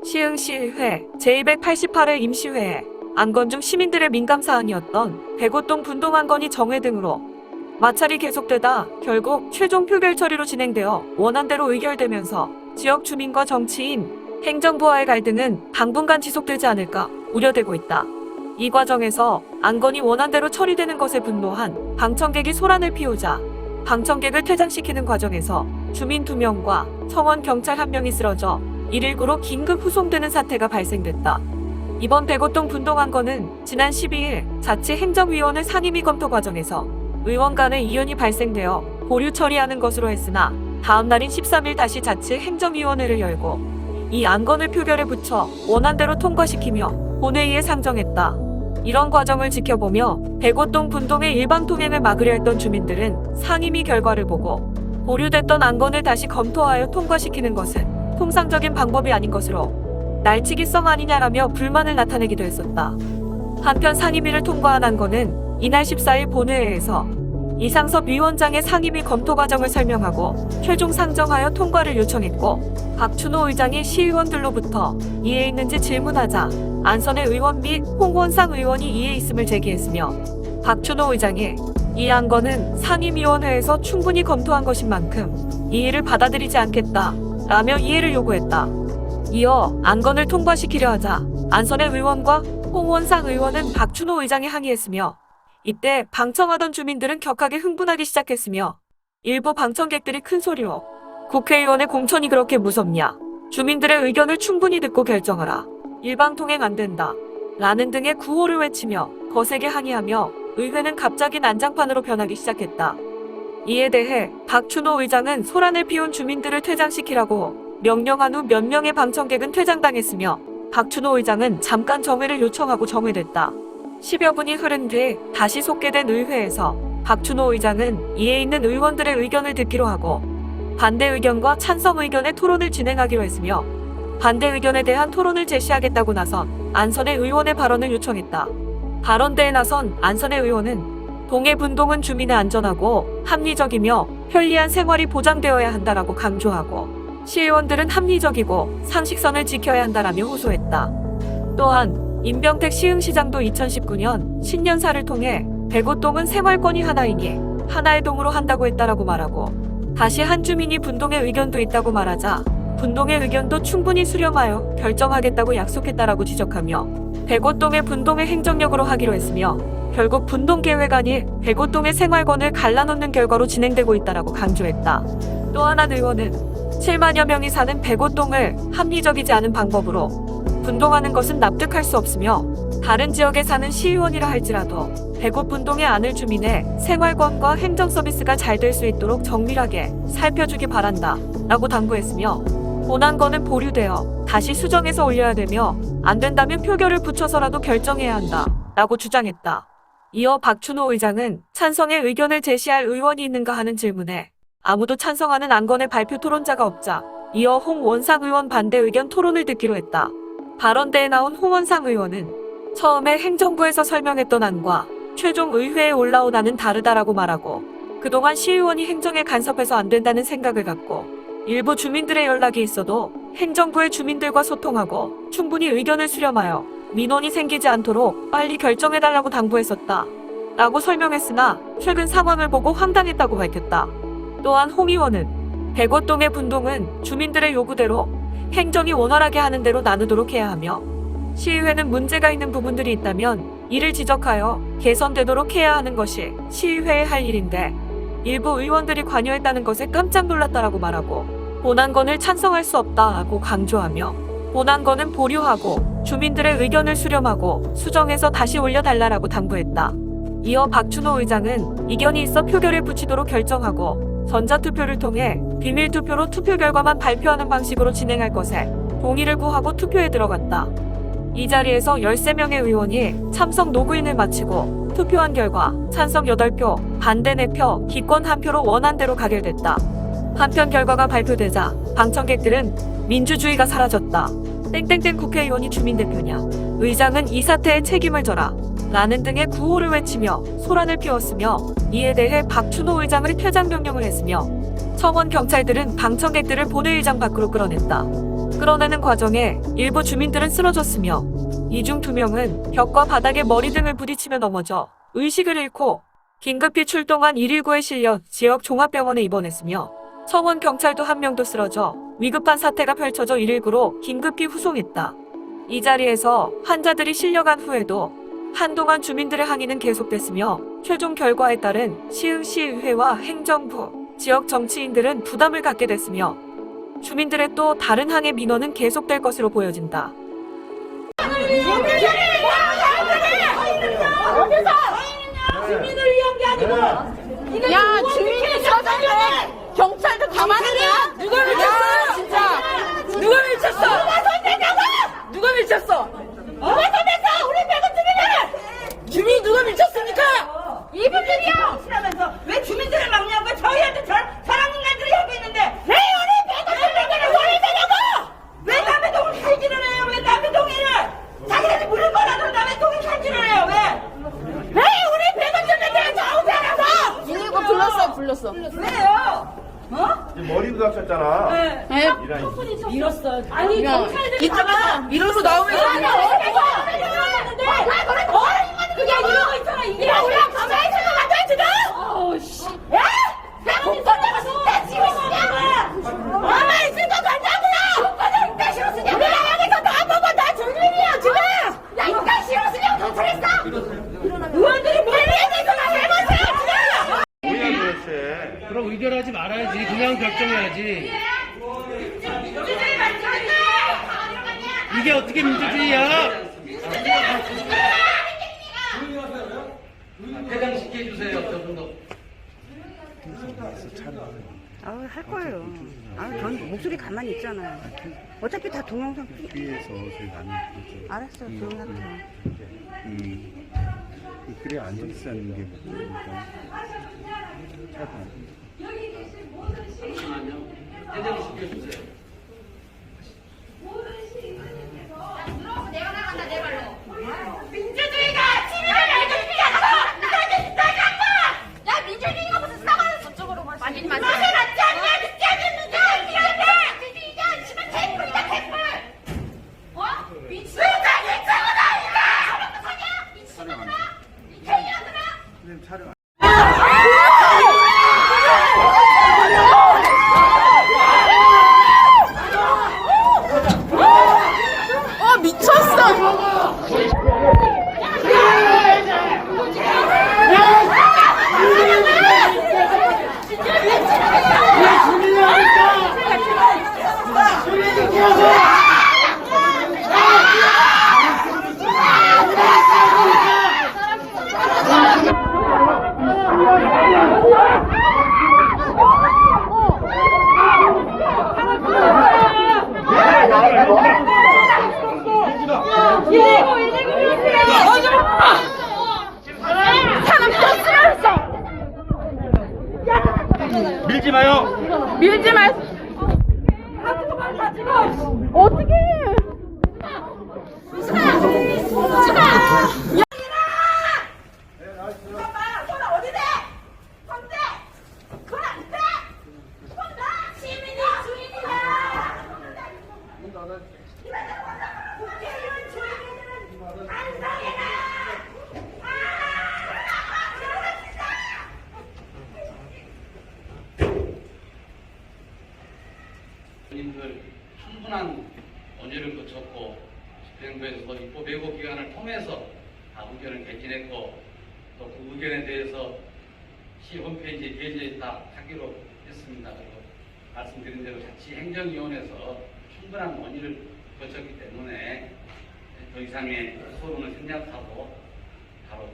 시흥시의회 제288회 임시회에 안건 중 시민들의 민감사안이었던 백오동 분동 안건이 정회 등으로 마찰이 계속되다 결국 최종 표결 처리로 진행되어 원안대로 의결되면서 지역 주민과 정치인, 행정부와의 갈등은 당분간 지속되지 않을까 우려되고 있다. 이 과정에서 안건이 원안대로 처리되는 것에 분노한 방청객이 소란을 피우자 방청객을 퇴장시키는 과정에서 주민 2명과 청원 경찰 1명이 쓰러져 119로 긴급 후송되는 사태가 발생됐다. 이번 백오동 분동 안건은 지난 12일 자치행정위원회 상임위 검토 과정에서 의원 간의 이견이 발생되어 보류 처리하는 것으로 했으나 다음 날인 13일 다시 자치행정위원회를 열고 이 안건을 표결에 붙여 원안대로 통과시키며 본회의에 상정했다. 이런 과정을 지켜보며 백오동 분동의 일방 통행을 막으려 했던 주민들은 상임위 결과를 보고 보류됐던 안건을 다시 검토하여 통과시키는 것은 통상적인 방법이 아닌 것으로 날치기성 아니냐라며 불만을 나타내기도 했었다. 한편 상임위를 통과한 안건은 이날 14일 본회의에서 이상섭 위원장의 상임위 검토 과정을 설명하고 최종 상정하여 통과를 요청했고 박춘호 의장이 시의원들로부터 이해 있는지 질문하자 안선혜 의원 및 홍원상 의원이 이해 있음을 제기했으며 박춘호 의장이 이 안건은 상임위원회에서 충분히 검토한 것인 만큼 이해를 받아들이지 않겠다 라며 이해를 요구했다. 이어 안건을 통과시키려 하자 안선혜 의원과 홍원상 의원은 박춘호 의장에 항의했으며 이때 방청하던 주민들은 격하게 흥분하기 시작했으며 일부 방청객들이 큰 소리로 국회의원의 공천이 그렇게 무섭냐? 주민들의 의견을 충분히 듣고 결정하라. 일방통행 안 된다. 라는 등의 구호를 외치며 거세게 항의하며 의회는 갑자기 난장판으로 변하기 시작했다. 이에 대해 박춘호 의장은 소란을 피운 주민들을 퇴장시키라고 명령한 후 몇 명의 방청객은 퇴장당했으며 박춘호 의장은 잠깐 정회를 요청하고 정회됐다. 10여 분이 흐른 뒤 다시 속개된 의회에서 박춘호 의장은 이에 있는 의원들의 의견을 듣기로 하고 반대 의견과 찬성 의견의 토론을 진행하기로 했으며 반대 의견에 대한 토론을 제시하겠다고 나선 안선혜 의원의 발언을 요청했다. 발언대에 나선 안선혜 의원은 동해 분동은 주민의 안전하고 합리적이며 편리한 생활이 보장되어야 한다라고 강조하고 시의원들은 합리적이고 상식선을 지켜야 한다라며 호소했다. 또한 임병택 시흥시장도 2019년 신년사를 통해 백오동은 생활권이 하나이니 하나의 동으로 한다고 했다라고 말하고 다시 한 주민이 분동의 의견도 있다고 말하자 분동의 의견도 충분히 수렴하여 결정하겠다고 약속했다라고 지적하며 백오동의 분동의 행정력으로 하기로 했으며 결국 분동계획안이 백오동의 생활권을 갈라놓는 결과로 진행되고 있다라고 강조했다. 또 한 의원은 7만여 명이 사는 백오동을 합리적이지 않은 방법으로 분동하는 것은 납득할 수 없으며 다른 지역에 사는 시의원이라 할지라도 백오 분동의 안을 주민의 생활권과 행정 서비스가 잘 될 수 있도록 정밀하게 살펴주기 바란다 라고 당부했으며 본안건은 보류되어 다시 수정해서 올려야 되며 안 된다면 표결을 붙여서라도 결정해야 한다 라고 주장했다. 이어 박춘호 의장은 찬성의 의견을 제시할 의원이 있는가 하는 질문에 아무도 찬성하는 안건의 발표 토론자가 없자 이어 홍원상 의원 반대 의견 토론을 듣기로 했다. 발언대에 나온 홍원상 의원은 처음에 행정부에서 설명했던 안과 최종 의회에 올라온 안은 다르다라고 말하고 그동안 시의원이 행정에 간섭해서 안 된다는 생각을 갖고 일부 주민들의 연락이 있어도 행정부의 주민들과 소통하고 충분히 의견을 수렴하여 민원이 생기지 않도록 빨리 결정해달라고 당부했었다 라고 설명했으나 최근 상황을 보고 황당했다고 밝혔다. 또한 홍 의원은 백오동의 분동은 주민들의 요구대로 행정이 원활하게 하는 대로 나누도록 해야 하며 시의회는 문제가 있는 부분들이 있다면 이를 지적하여 개선되도록 해야 하는 것이 시의회의 할 일인데 일부 의원들이 관여했다는 것에 깜짝 놀랐다라고 말하고 본안건을 찬성할 수 없다고 강조하며 본안건은 보류하고 주민들의 의견을 수렴하고 수정해서 다시 올려달라고 당부했다. 이어 박춘호 의장은 이견이 있어 표결에 붙이도록 결정하고 전자투표를 통해 비밀투표로 투표 결과만 발표하는 방식으로 진행할 것에 동의를 구하고 투표에 들어갔다. 이 자리에서 13명의 의원이 참석 로그인을 마치고 투표한 결과 찬성 8표, 반대 4표, 기권 1표로 원안대로 가결됐다. 한편 결과가 발표되자 방청객들은 민주주의가 사라졌다. 땡땡땡 국회의원이 주민대표냐. 의장은 이 사태에 책임을 져라. 라는 등의 구호를 외치며 소란을 피웠으며 이에 대해 박춘호 의장을 퇴장 명령을 했으며 청원 경찰들은 방청객들을 본회의장 밖으로 끌어냈다. 끌어내는 과정에 일부 주민들은 쓰러졌으며 이 중 2명은 벽과 바닥에 머리 등을 부딪히며 넘어져 의식을 잃고 긴급히 출동한 119에 실려 지역 종합병원에 입원했으며 서원 경찰도 1명도 쓰러져 위급한 사태가 펼쳐져 119로 긴급히 후송했다. 이 자리에서 환자들이 실려간 후에도 한동안 주민들의 항의는 계속됐으며 최종 결과에 따른 시흥시의회와 행정부, 지역 정치인들은 부담을 갖게 됐으며 주민들의 또 다른 항해 민원은 계속될 것으로 보여진다. 주민을 위한 게 아니고 야, 주민이 서장해. 경찰도 가만히 있냐? 누가 미쳤어? 진짜. 누가 미쳤어? 누가 손대냐고? 누가 미쳤어? 누가 손댔어? 우리 배구 주민을! 주민 누가 미쳤습니까? 이분들이요! 싫으면서 왜 주민들을 막냐고 저희한테 사랑인간들이 하고 있는데 왜 우리 배구 주민들을 버리냐고! 왜 남의 동을 살지를 해요? 왜 남의 동이를 자기네들 물을 거라도 남의 동을 살지를 해요? 왜 우리 배구 주민들을 좌우하라고! 불렀어. 왜요? 어? 머리도 다쳤잖아. 네. 밀었어. 아니, 경찰들이 이따가 밀어서 나오면 그게 이러고 있잖아. 이게 우리가 가만히 생각한다 지금. 어우씨. 야! 공권자가 진짜 지금 쓰냐고. 가만히 있을 거 간다고요. 공권자 인간 싫어 쓰냐고. 우리가 여기서 다 보고 다 줄일이야 지금. 야 인간 싫어 쓰냐고 경찰했어. 의원들이 뭘 위해서 다 해보세요 지금. 뭐야 도대체. 그럼 의결하지 말아야지. 그냥 결정해야지. 이게 어떻게 민주주의야? 해당시켜주세요, 저분도. 할 거예요. 전 목소리 가만히 있잖아요. 어차피 다 동영상 뒤에서 저희가 안 알았어, 동영상. 그래 앉아 있었는 게 뭐니까. 잠시만요. 해당시켜주세요. 민주주의가 치밀을 알고 있지 않아! 너희들 진짜 야 민주주의가 무슨 사과를 저쪽으로 마시 맞지 않냐 민주주의가 민주주의가 지금 개뿔이다 개뿔 어? 민주주의가 일정하다 이거 저런 거 사냐? 이 친구들아? 이 개년들아? 밀지 마요. 밀지 말. 어떻게 해? 님들 충분한 논의를 거쳤고 집행부에서 입법 예고 기관을 통해서 다 의견을 개진했고 또 그 의견에 대해서 시 홈페이지에 게재해 있다 하기로 했습니다. 그리고 말씀드린 대로 자치행정위원회에서 충분한 논의를 거쳤기 때문에 더 이상의 소론을 생략하고 바로